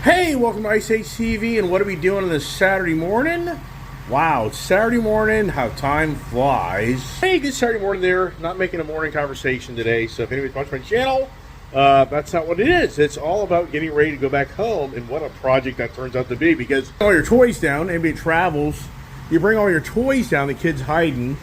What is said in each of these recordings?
Hey, welcome to Ice Age TV, and what are we doing on this Saturday morning? Wow, it's Saturday morning, how time flies. Hey, good Saturday morning there. Not making a morning conversation today, so if anybody's watching my channel, that's not what it is. It's all about getting ready to go back home, and what a project that turns out to be, because all your toys down, anybody travels, you bring all your toys down, the kids hiding,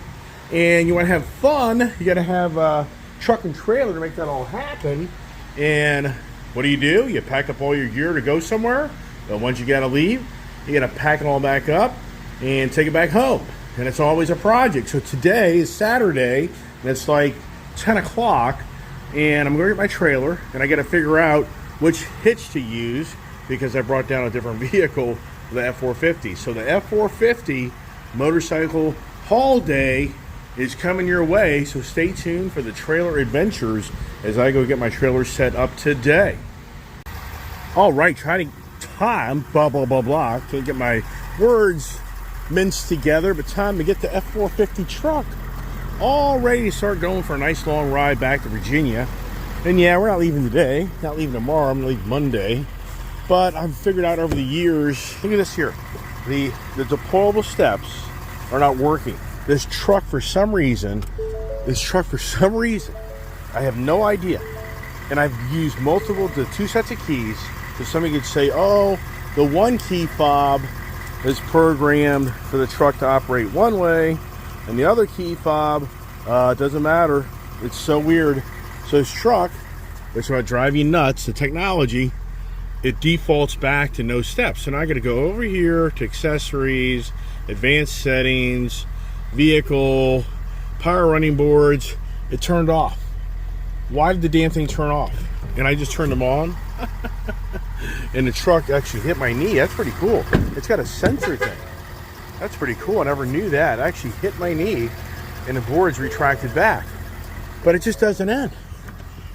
and you want to have fun, you got to have a truck and trailer to make that all happen, and what do? You pack up all your gear to go somewhere, but once you gotta leave, you gotta pack it all back up and take it back home. And it's always a project. So today is Saturday, and it's like 10 o'clock, and I'm going to get my trailer, and I gotta figure out which hitch to use because I brought down a different vehicle, the F450. So the F450 motorcycle haul day is coming your way, so stay tuned for the trailer adventures as I go get my trailer set up today. All right, blah, blah, blah, blah. Can't get my words minced together, but time to get the F450 truck all ready to start going for a nice long ride back to Virginia. And yeah, we're not leaving today, not leaving tomorrow, I'm gonna leave Monday. But I've figured out over the years, look at this here, the deployable steps are not working. This truck for some reason, I have no idea. And I've used the two sets of keys. So somebody could say, oh, the one key fob is programmed for the truck to operate one way, and the other key fob doesn't matter. It's so weird. So this truck, which is what drive you nuts, the technology, it defaults back to no steps. So now I got to go over here to accessories, advanced settings, vehicle, power running boards. It turned off. Why did the damn thing turn off? And I just turned them on. And the truck actually hit my knee. That's pretty cool. It's got a sensor thing. That's pretty cool. I never knew that. It actually hit my knee and the board's retracted back. But it just doesn't end.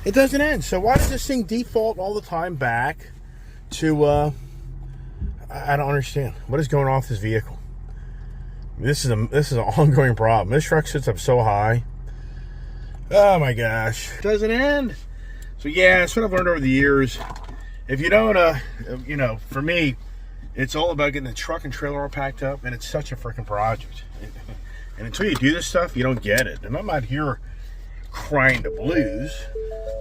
It doesn't end. So why does this thing default all the time back to, I don't understand. What is going on with this vehicle? This is an ongoing problem. This truck sits up so high. Oh my gosh. It doesn't end. So yeah, that's what I've learned over the years. If you don't, for me, it's all about getting the truck and trailer all packed up, and it's such a freaking project. And until you do this stuff, you don't get it. And I'm not here crying the blues.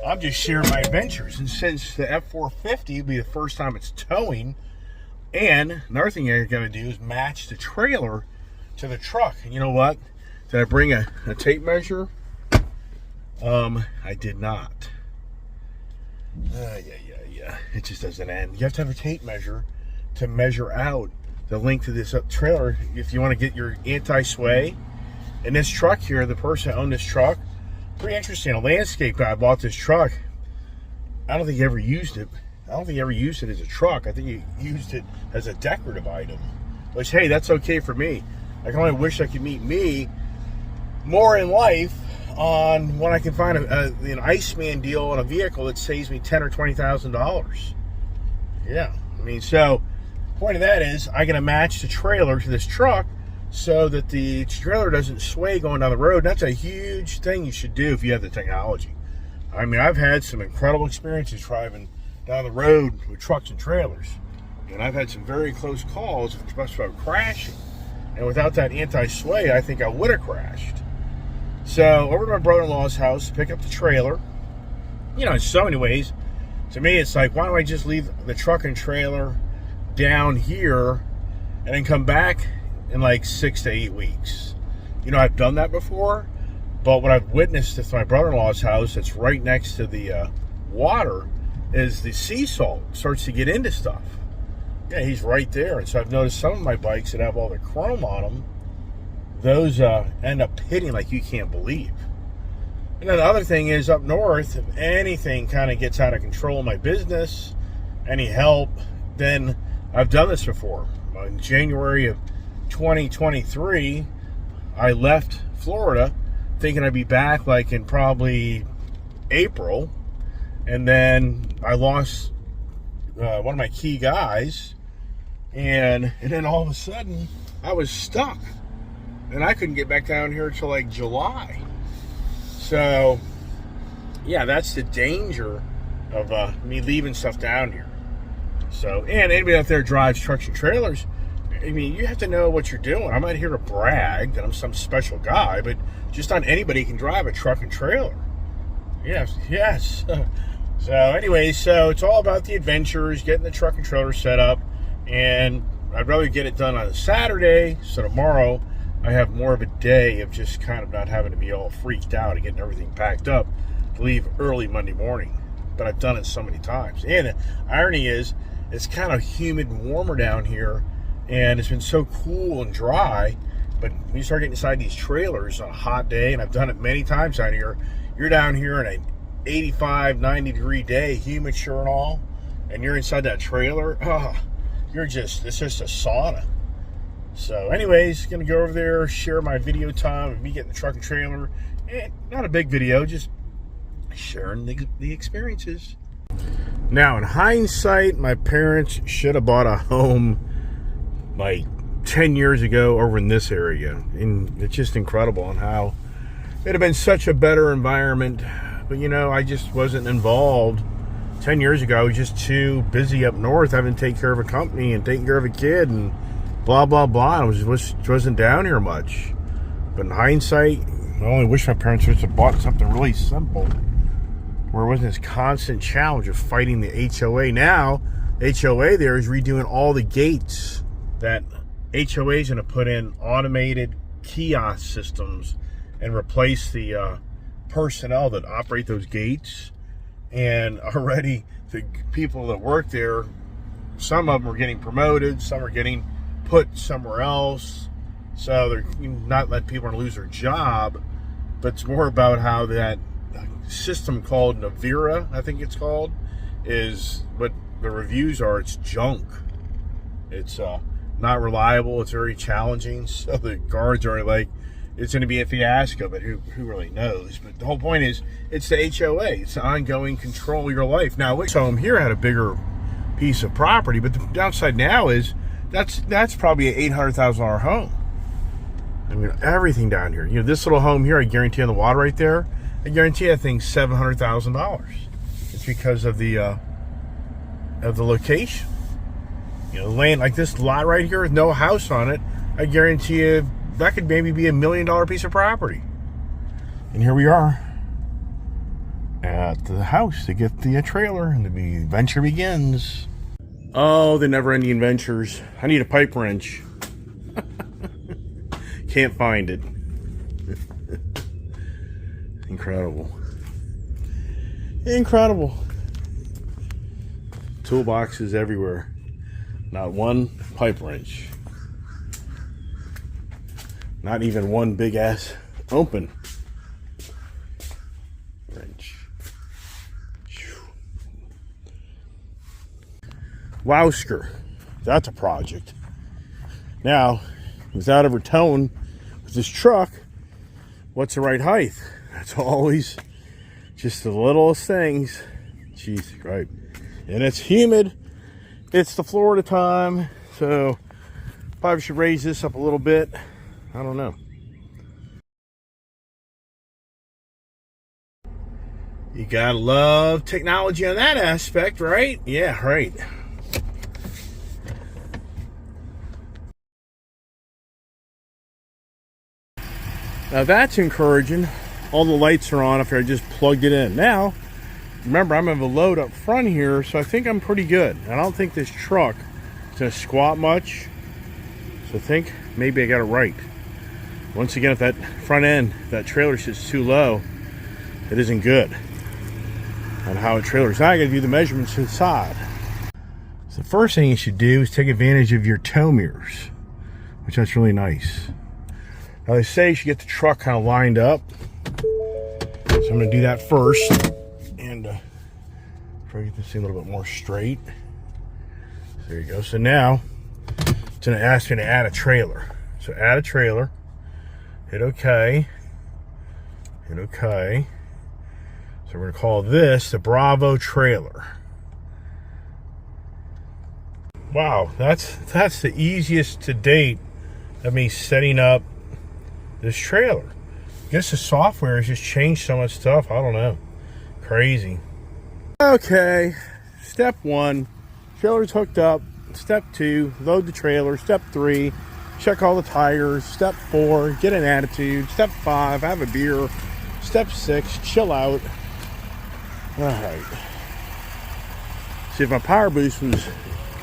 I'm just sharing my adventures. And since the F450 will be the first time it's towing, and another thing you're going to do is match the trailer to the truck. And you know what? Did I bring a tape measure? I did not. Yeah. It just doesn't end. You have to have a tape measure to measure out the length of this trailer if you want to get your anti-sway. And this truck here, the person that owned this truck, pretty interesting. A landscape guy bought this truck. I don't think he ever used it. I don't think he ever used it as a truck. I think he used it as a decorative item. Which, hey, that's okay for me. I can only wish I could meet me more in life on when I can find an Iceman deal on a vehicle that saves me $10,000 or $20,000. Yeah, I mean, so the point of that is I gotta match the trailer to this truck so that the trailer doesn't sway going down the road. That's a huge thing you should do if you have the technology. I mean, I've had some incredible experiences driving down the road with trucks and trailers, and I've had some very close calls about crashing. And without that anti-sway, I think I would have crashed. So over to my brother-in-law's house to pick up the trailer. You know, in so many ways, to me, it's like, why don't I just leave the truck and trailer down here and then come back in like 6 to 8 weeks? You know, I've done that before, but what I've witnessed at my brother-in-law's house that's right next to the water is the sea salt starts to get into stuff. Yeah, he's right there. And so I've noticed some of my bikes that have all the chrome on them, those end up hitting like you can't believe. And then the other thing is up north, if anything kind of gets out of control in my business, any help, then I've done this before. In January of 2023, I left Florida thinking I'd be back like in probably April. And then I lost one of my key guys. And then all of a sudden, I was stuck. And I couldn't get back down here until like July. So, yeah, that's the danger of me leaving stuff down here. So, and anybody out there drives trucks and trailers, I mean, you have to know what you're doing. I'm not here to brag that I'm some special guy, but just not anybody can drive a truck and trailer. Yes. So anyway, so it's all about the adventures, getting the truck and trailer set up, and I'd rather get it done on a Saturday, so tomorrow I have more of a day of just kind of not having to be all freaked out and getting everything packed up to leave early Monday morning. But I've done it so many times. And the irony is, it's kind of humid and warmer down here, and it's been so cool and dry, but when you start getting inside these trailers on a hot day, and I've done it many times down here, you're down here in an 85, 90 degree day, humid sure and all, and you're inside that trailer, it's just a sauna. So anyways, gonna go over there, share my video time of me getting the truck and trailer. And not a big video, just sharing the experiences. Now, in hindsight, my parents should have bought a home like 10 years ago over in this area. And it's just incredible on how it'd have been such a better environment. But, you know, I just wasn't involved. 10 years ago, I was just too busy up north having to take care of a company and taking care of a kid and blah, blah, blah. I wasn't down here much. But in hindsight, I only wish my parents would have bought something really simple, where it wasn't this constant challenge of fighting the HOA. Now, the HOA there is redoing all the gates. That HOA is going to put in automated kiosk systems and replace the personnel that operate those gates. And already the people that work there, some of them are getting promoted, some are getting put somewhere else. So they're not letting people lose their job, but it's more about how that system called Navira, I think it's called, is what the reviews are. It's junk. It's not reliable. It's very challenging. So the guards are like, it's going to be a fiasco, but who really knows? But the whole point is, it's the HOA. It's the ongoing control of your life. Now, which home here had a bigger piece of property, but the downside now is that's probably an $800,000 home. I mean, everything down here. You know, this little home here, I guarantee on the water right there, I guarantee that thing's $700,000. It's because of the location. You know, land like this lot right here with no house on it, I guarantee you that could maybe be $1 million piece of property. And here we are at the house to get the trailer, and the adventure begins. Oh, the never-ending adventures. I need a pipe wrench. Can't find it. Incredible. Incredible. Toolboxes everywhere. Not one pipe wrench. Not even one big ass open wrench. Wowsker. That's a project. Now, without ever towing with this truck, what's the right height? That's always just the littlest things. Jeez, right. And it's humid. It's the Florida time, so probably should raise this up a little bit. I don't know. You gotta love technology on that aspect, right? Yeah, right. Now that's encouraging. All the lights are on after I just plugged it in. Now, remember, I'm going to have a load up front here, so I think I'm pretty good. I don't think this truck is going to squat much. So I think maybe I got it right. Once again, if that front end, that trailer sits too low, it isn't good on how a trailer is. Now I got to do the measurements inside. So the first thing you should do is take advantage of your tow mirrors, which that's really nice. Now they say you should get the truck kind of lined up. So I'm going to do that first. And try to get this thing a little bit more straight. There you go. So now it's going to ask me to add a trailer. So add a trailer. Hit OK. Hit OK. So we're going to call this the Bravo trailer. Wow, that's the easiest to date of me setting up this trailer. I guess the software has just changed so much stuff. I don't know. Crazy. Okay, step one, Trailer's hooked up. Step 2, load the trailer. Step 3, check all the tires. Step 4, get an attitude. Step 5, have a beer. Step 6, chill out. All right. See, if my power boost was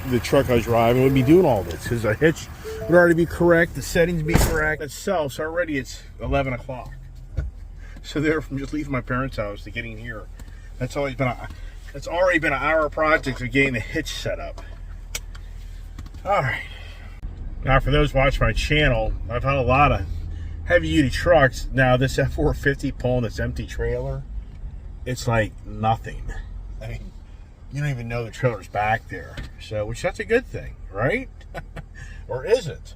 the truck I was driving, I would be doing all this because the hitch would already be correct, the settings be correct itself. So already it's 11 o'clock. So there, from just leaving my parents' house to getting here, that's already been an hour project of getting the hitch set up. All right. Now, for those watching my channel, I've had a lot of heavy-duty trucks. Now, this F450 pulling this empty trailer, it's like nothing. I mean, you don't even know the trailer's back there. So, which that's a good thing, right? Or is it?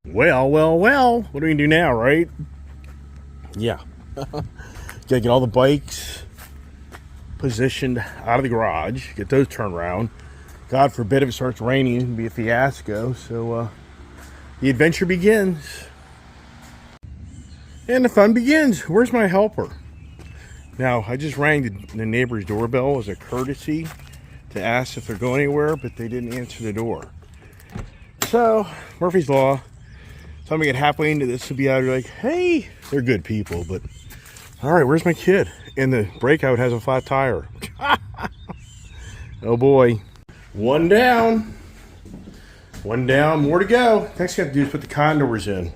Well. What do we do now, right? Yeah. Gotta get all the bikes positioned out of the garage. Get those turned around. God forbid if it starts raining, it can be a fiasco. So the adventure begins. And the fun begins. Where's my helper? Now, I just rang the neighbor's doorbell as a courtesy to ask if they're going anywhere, but they didn't answer the door. So, Murphy's Law. So I'm gonna get halfway into this to be out here like, hey, they're good people, but all right, where's my kid? And the breakout has a flat tire. Oh boy. One down, more to go. Next thing I have to do is put the condors in.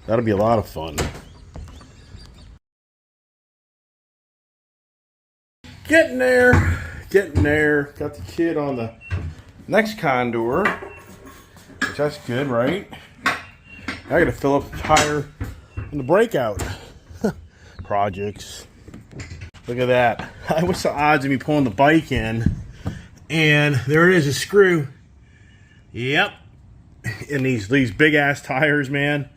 That'll be a lot of fun. Getting there. Got the kid on the next condor, which that's good, right? I gotta fill up the tire in the breakout. Projects. Look at that. What's the odds of me pulling the bike in? And there it is, a screw. Yep. And these big ass tires, man.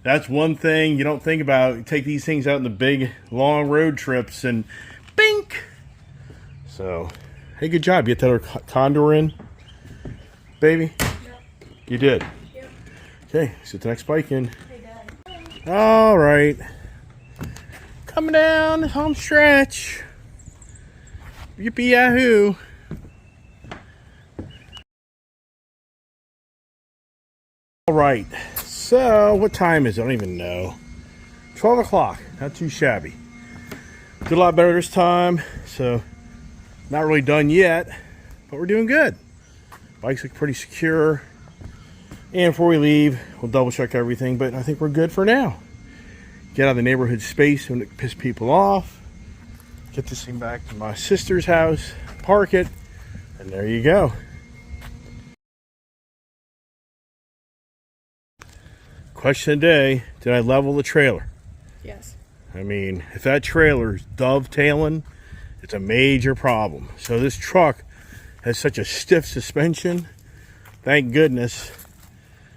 That's one thing you don't think about. You take these things out in the big long road trips and bink. So, hey, good job. You get that other condor in, baby? Yep. You did? Yep. Okay, sit the next bike in. Hey, Dad. All right. Coming down the home stretch. Yippee yahoo. All right, so what time is it? I don't even know. 12 o'clock, not too shabby. Did a lot better this time, so not really done yet, but we're doing good. Bikes look pretty secure. And before we leave, we'll double check everything, but I think we're good for now. Get out of the neighborhood space when it piss people off. Get this thing back to my sister's house, park it, and there you go. Question of the day, did I level the trailer? Yes. I mean, if that trailer is dovetailing, it's a major problem. So this truck has such a stiff suspension, thank goodness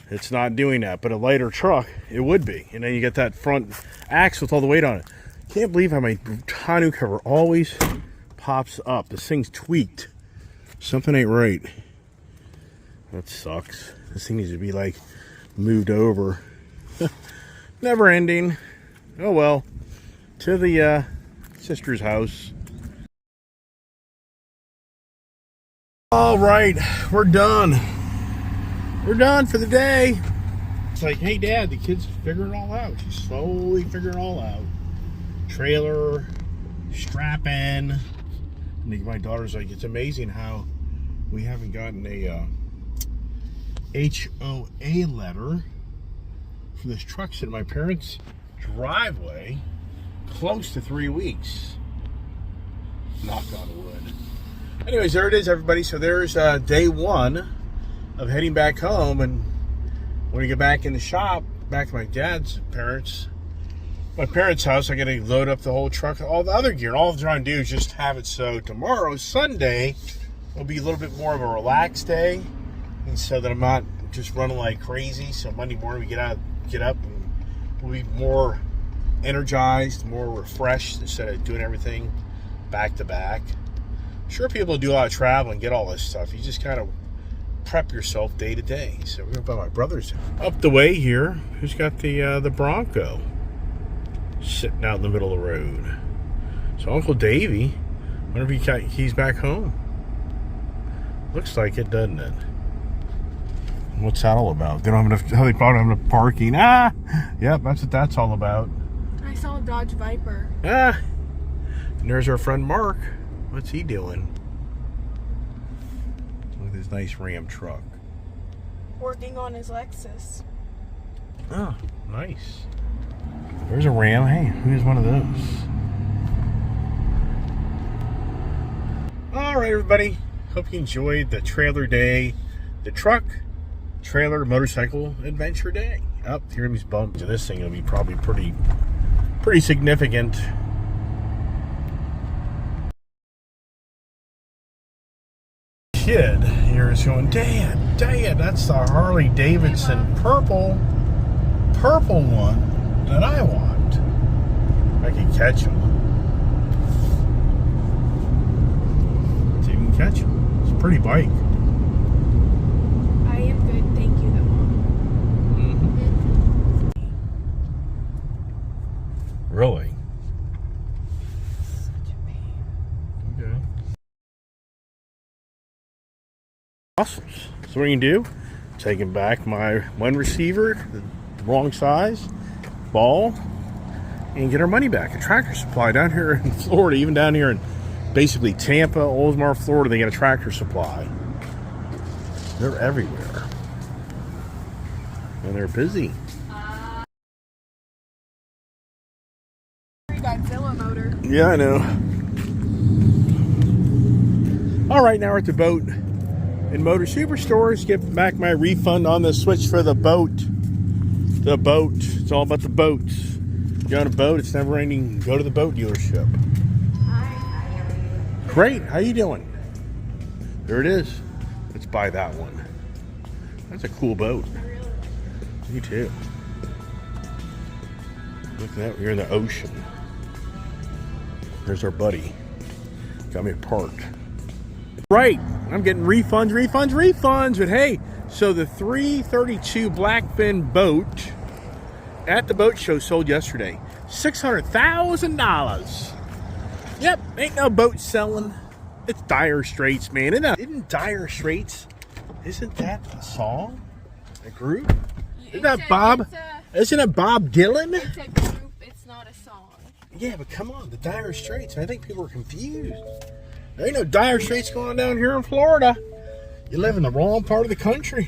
it's not doing that. But a lighter truck, it would be. And then you get that front axle with all the weight on it. Can't believe how my tonneau cover always pops up. This thing's tweaked. Something ain't right. That sucks. This thing needs to be like moved over. Never ending. Oh well. To the sister's house. All right, we're done. We're done for the day. It's like, hey, Dad, the kid's figuring it all out. She's slowly figuring it all out. Trailer, strap in. And my daughter's like, it's amazing how we haven't gotten a HOA letter for this truck sitting in my parents' driveway close to 3 weeks. Knock on wood. Anyways, there it is, everybody. So there's day one of heading back home, and when we get back in the shop, back to my dad's parents, my parents' house, I got to load up the whole truck, all the other gear. All I'm trying to do is just have it so tomorrow, Sunday, will be a little bit more of a relaxed day, and so that I'm not just running like crazy. So Monday morning we get up, and we'll be more energized, more refreshed instead of doing everything back to back. Sure, people do a lot of traveling, get all this stuff. You just kind of prep yourself day to day. So we're by my brother's house. Up the way here, who's got the Bronco sitting out in the middle of the road? So Uncle Davey, whenever he's back home. Looks like it, doesn't it? What's that all about? They don't have enough. They probably don't have enough parking. Ah, yep, that's what that's all about. I saw a Dodge Viper. Ah, and there's our friend Mark. What's he doing? Look at this nice Ram truck. Working on his Lexus. Oh, nice. There's a Ram. Hey, who's one of those? All right, everybody. Hope you enjoyed the trailer day, the truck, trailer, motorcycle adventure day. Up oh, here, these bumps. This thing will be probably pretty significant. Kid here is going, Dad, that's the Harley Davidson purple one that I want. I can catch him. See if you can catch him. It's a pretty bike. I am good, thank you, though, Mom. Really? Such a pain. Okay. Awesome. So what you can do, taking back my one receiver, the wrong size, ball, and get our money back. A Tractor Supply down here in Florida, even down here in basically Tampa, Oldsmar, Florida, they get a Tractor Supply. They're everywhere. And they're busy. Godzilla motor. Yeah, I know. All right, now we're at the boat and motor superstores. Get back my refund on the switch for the boat. The boat. It's all about the boats. You're on a boat, it's never ending. Go to the boat dealership. Great. How you doing? There it is. Let's buy that one. That's a cool boat. Me too. Look at that. You're in the ocean. There's our buddy. Got me parked. Right. I'm getting refunds. But hey, so the 332 Blackfin boat at the boat show sold yesterday. $600,000. Yep, ain't no boat selling. It's Dire Straits, man. Isn't Dire Straits? Isn't that a song? A group? Isn't that Bob? Isn't it Bob Dylan? It's a group, it's not a song. Yeah, but come on, the Dire Straits. I think people are confused. There ain't no Dire Straits going on down here in Florida. You live in the wrong part of the country.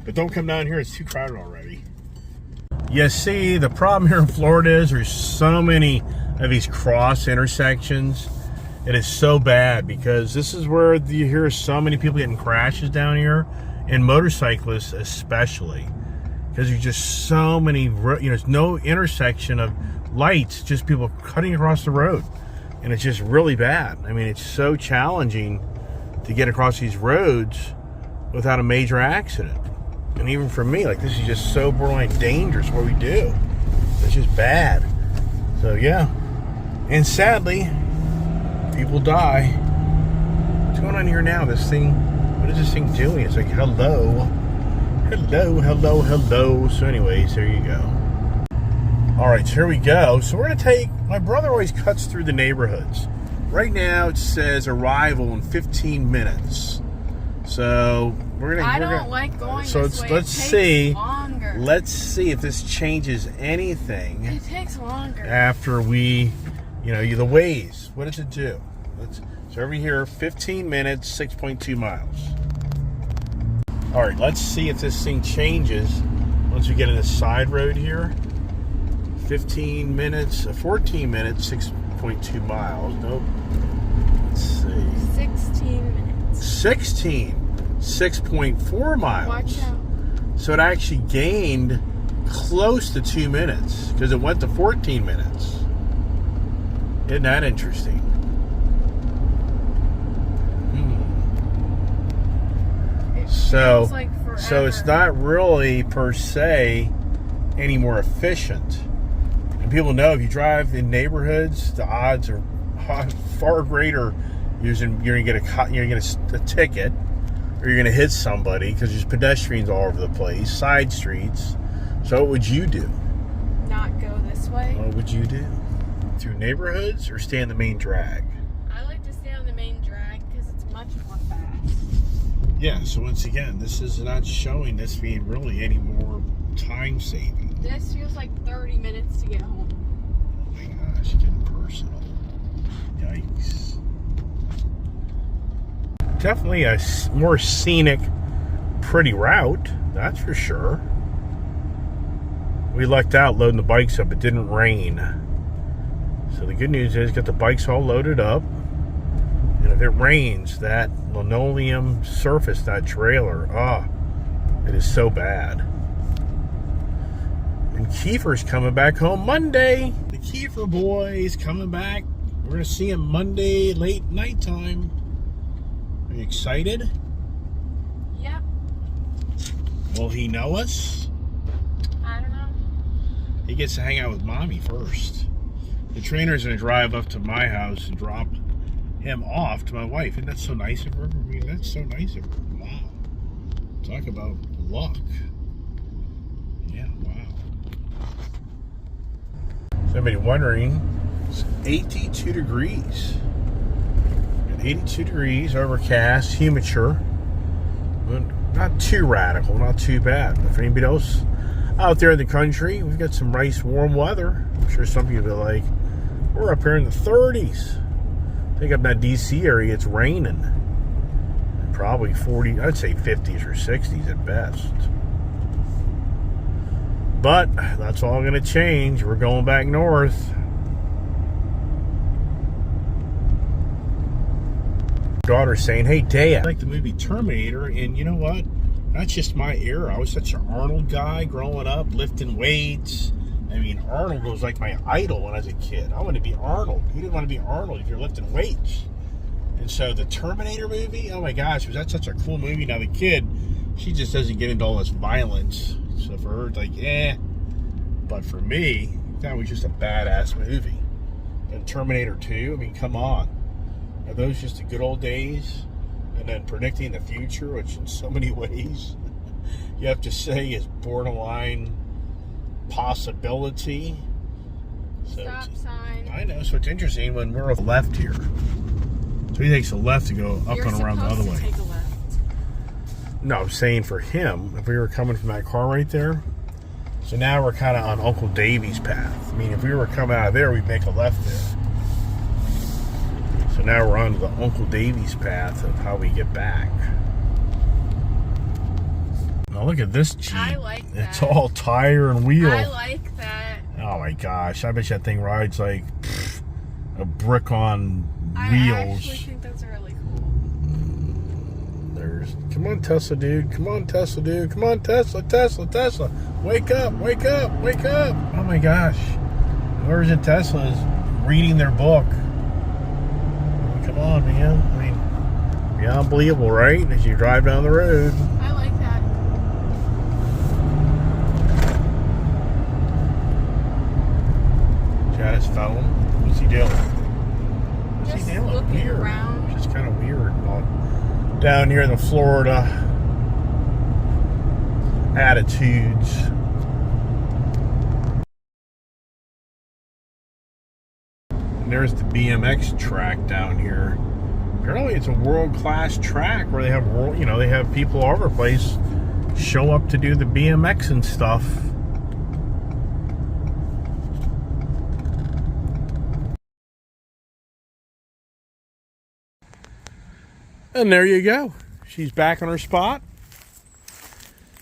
But don't come down here, it's too crowded already. You see, the problem here in Florida is there's so many of these cross intersections. It is so bad because this is where you hear so many people getting crashes down here, and motorcyclists especially. Because there's just so many, there's no intersection of lights, just people cutting across the road. And it's just really bad. I mean, it's so challenging to get across these roads without a major accident. And even for me, like, this is just so borderline dangerous what we do. It's just bad. So, yeah. And sadly, people die. What's going on here now? This thing, what is this thing doing? It's like, hello. So anyways, there you go. All right, so here we go. So we're going to take, my brother always cuts through the neighborhoods. Right now it says arrival in 15 minutes. So we're going to... I don't like going so this way. Let's it takes see. Longer. Let's see if this changes anything. It takes longer. After we, the ways. What does it do? So over here, 15 minutes, 6.2 miles. All right, let's see if this thing changes once we get in this side road here. 14 minutes, 6.2 miles. Nope. Let's see. 16 minutes. 6.4 miles. Watch out. So it actually gained close to 2 minutes because it went to 14 minutes. Isn't that interesting? So it's not really per se any more efficient. And people know if you drive in neighborhoods, the odds are far greater. You're gonna get a ticket, or you're gonna hit somebody because there's pedestrians all over the place, side streets. So what would you do? Not go this way. What would you do? Through neighborhoods or stay on the main drag? I like to stay on the main drag because it's much more fast. Yeah, so once again, this is not showing this being really any more time saving. This feels like 30 minutes to get home. Oh my gosh, getting personal. Yikes. Definitely a more scenic, pretty route, that's for sure. We lucked out loading the bikes up. It didn't rain. So the good news is, got the bikes all loaded up. And if it rains, that linoleum surface, that trailer, it is so bad. And Kiefer's coming back home Monday. The Kiefer boy is coming back. We're going to see him Monday late nighttime. Are you excited? Yep. Will he know us? I don't know. He gets to hang out with Mommy first. The trainer's going to drive up to my house and drop him off to my wife. Isn't that so nice of her? I mean, that's so nice of her. Wow. Talk about luck. Yeah, wow. Somebody wondering, it's 82 degrees. At 82 degrees, overcast, humidor. Not too radical, not too bad. But for anybody else out there in the country, we've got some nice warm weather. I'm sure some people are like, we're up here in the 30s. I think up in that DC area, it's raining. Probably 40, I'd say 50s or 60s at best. But that's all going to change. We're going back north. Daughter's saying, hey, Dad, I like the movie Terminator, and you know what? That's just my era. I was such an Arnold guy growing up, lifting weights. I mean, Arnold was like my idol when I was a kid. I wanted to be Arnold. Who didn't want to be Arnold if you're lifting weights? And so the Terminator movie, oh my gosh, was that such a cool movie? Now the kid, she just doesn't get into all this violence. So for her, it's like, But for me, that was just a badass movie. And Terminator 2, I mean, come on. Are those just the good old days? And then predicting the future, which in so many ways, you have to say is borderline possibility. So Stop sign. I know, so it's interesting when we're left here. So he takes a left to go up and around the other way. Take a left. No, I'm saying for him, if we were coming from that car right there, so now we're kind of on Uncle Davy's path. I mean, if we were coming out of there, we'd make a left there. So now we're on the Uncle Davy's path of how we get back. Now look at this Jeep. I like that. It's all tire and wheel. I like that. Oh my gosh, I bet that thing rides like a brick on I wheels. actually think that's really cool. Come on, Tesla, dude. Come on, Tesla, dude. Come on, Tesla. Wake up, wake up, wake up. Oh my gosh. Whoever's in Tesla is reading their book. Come on, man. I mean, yeah, unbelievable, right? As you drive down the road. I like that. Janice phone. What's he doing? What's Just he doing? looking Weird. around. Just kind of weird. Down here in the Florida attitudes. And there's the BMX track down here. Apparently, it's a world-class track where they have they have people all over the place show up to do the BMX and stuff. And there you go. She's back on her spot.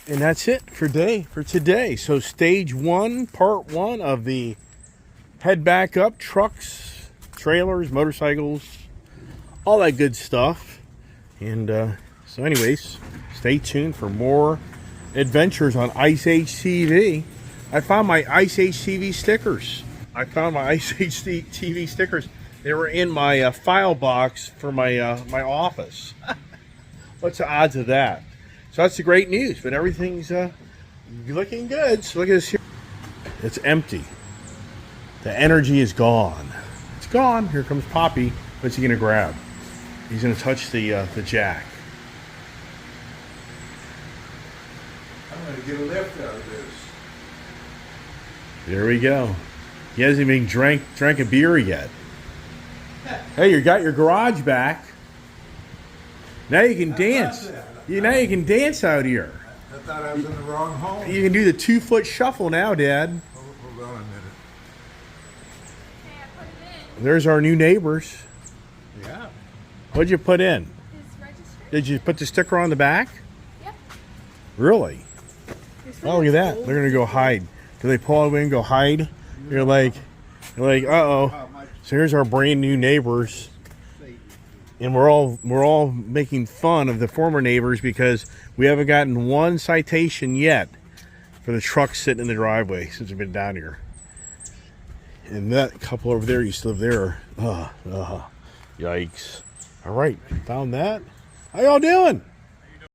And that's it for today. So stage 1, part 1 of the head back up trucks, trailers, motorcycles, all that good stuff. And so anyways, stay tuned for more adventures on Ice Age TV. I found my Ice Age TV stickers. They were in my file box for my my office. What's the odds of that? So that's the great news. But everything's looking good. So look at this here. It's empty. The energy is gone. It's gone. Here comes Poppy. What's he gonna grab? He's gonna touch the jack. I'm gonna get a lift out of this. There we go. He hasn't even drank a beer yet. Hey, you got your garage back. Now you can dance. Now you can dance out here. I thought I was in the wrong home. You can do the 2-foot shuffle now, Dad. Hold on a minute. Okay, I put it in. There's our new neighbors. Yeah. What'd you put in? His registry. Did you put the sticker on the back? Yep. Really? Oh, look at that. They're gonna go hide. Do they pull away and go hide? You're like, uh-oh. So here's our brand new neighbors. And we're all making fun of the former neighbors because we haven't gotten one citation yet for the truck sitting in the driveway since we've been down here. And that couple over there used to live there. Yikes. All right, found that. How y'all doing?